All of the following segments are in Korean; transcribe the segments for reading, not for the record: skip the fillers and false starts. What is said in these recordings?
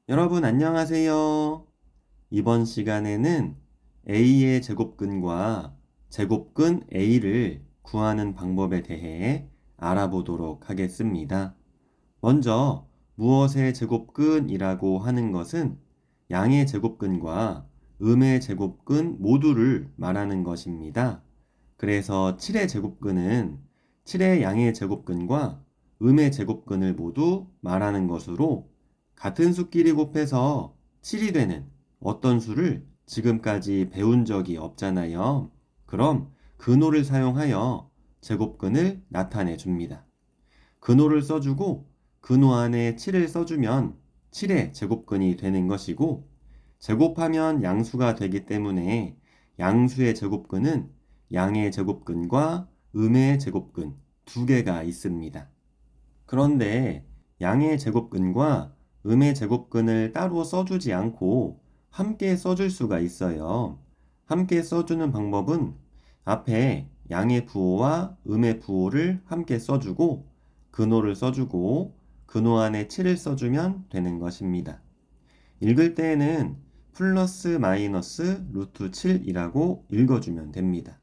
여러분 안녕하세요. 이번 시간에는 A의 제곱근과 제곱근 A를 구하는 방법에 대해 알아보도록 하겠습니다. 먼저 무엇의 제곱근이라고 하는 것은 양의 제곱근과 음의 제곱근 모두를 말하는 것입니다. 그래서 7의 제곱근은 7의 양의 제곱근과 음의 제곱근을 모두 말하는 것으로 같은 수끼리 곱해서 7이 되는 어떤 수를 지금까지 배운 적이 없잖아요. 그럼 근호를 사용하여 제곱근을 나타내 줍니다. 근호를 써주고 근호 안에 7을 써주면 7의 제곱근이 되는 것이고 제곱하면 양수가 되기 때문에 양수의 제곱근은 양의 제곱근과 음의 제곱근 두 개가 있습니다. 그런데 양의 제곱근과 음의 제곱근을 따로 써주지 않고 함께 써줄 수가 있어요. 함께 써주는 방법은 앞에 양의 부호와 음의 부호를 함께 써주고 근호를 써주고 근호 안에 7을 써주면 되는 것입니다. 읽을 때에는 플러스 마이너스 루트 7이라고 읽어주면 됩니다.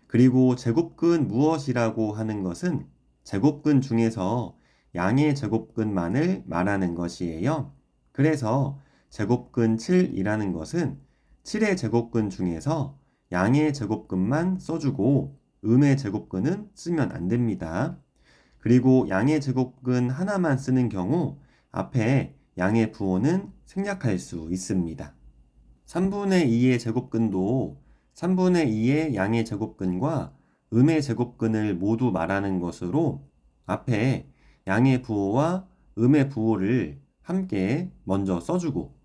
그리고 제곱근 무엇이라고 하는 것은 제곱근 중에서 양의 제곱근만을 말하는 것이에요. 그래서 제곱근 7이라는 것은 7의 제곱근 중에서 양의 제곱근만 써주고 음의 제곱근은 쓰면 안 됩니다. 그리고 양의 제곱근 하나만 쓰는 경우 앞에 양의 부호는 생략할 수 있습니다. 3분의 2의 제곱근도 3분의 2의 양의 제곱근과 음의 제곱근을 모두 말하는 것으로 앞에 양의 부호와 음의 부호를 함께 먼저 써주고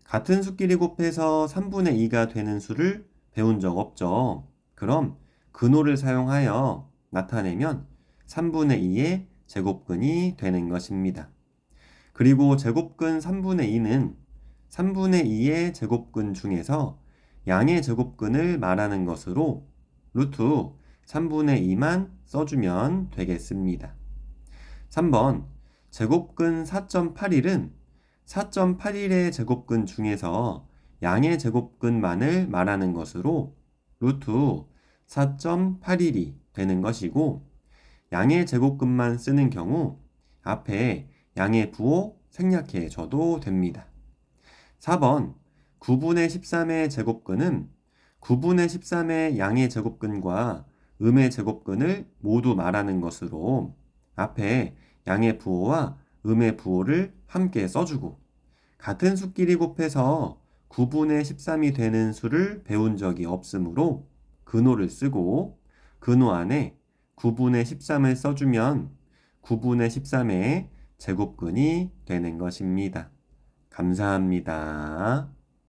같은 수끼리 곱해서 3분의 2가 되는 수를 배운 적 없죠. 그럼 근호를 사용하여 나타내면 3분의 2의 제곱근이 되는 것입니다. 그리고 제곱근 3분의 2는 3분의 2의 제곱근 중에서 양의 제곱근을 말하는 것으로 루트 3분의 2만 써주면 되겠습니다. 3번 제곱근 4.81은 4.81의 제곱근 중에서 양의 제곱근만을 말하는 것으로 루트 4.81이 되는 것이고 양의 제곱근만 쓰는 경우 앞에 양의 부호 생략해 줘도 됩니다. 4번 9분의 13의 제곱근은 9분의 13의 양의 제곱근과 음의 제곱근을 모두 말하는 것으로 앞에 양의 부호와 음의 부호를 함께 써주고 같은 수끼리 곱해서 9분의 13이 되는 수를 배운 적이 없으므로 근호를 쓰고 근호 안에 9분의 13을 써주면 9분의 13의 제곱근이 되는 것입니다. 감사합니다.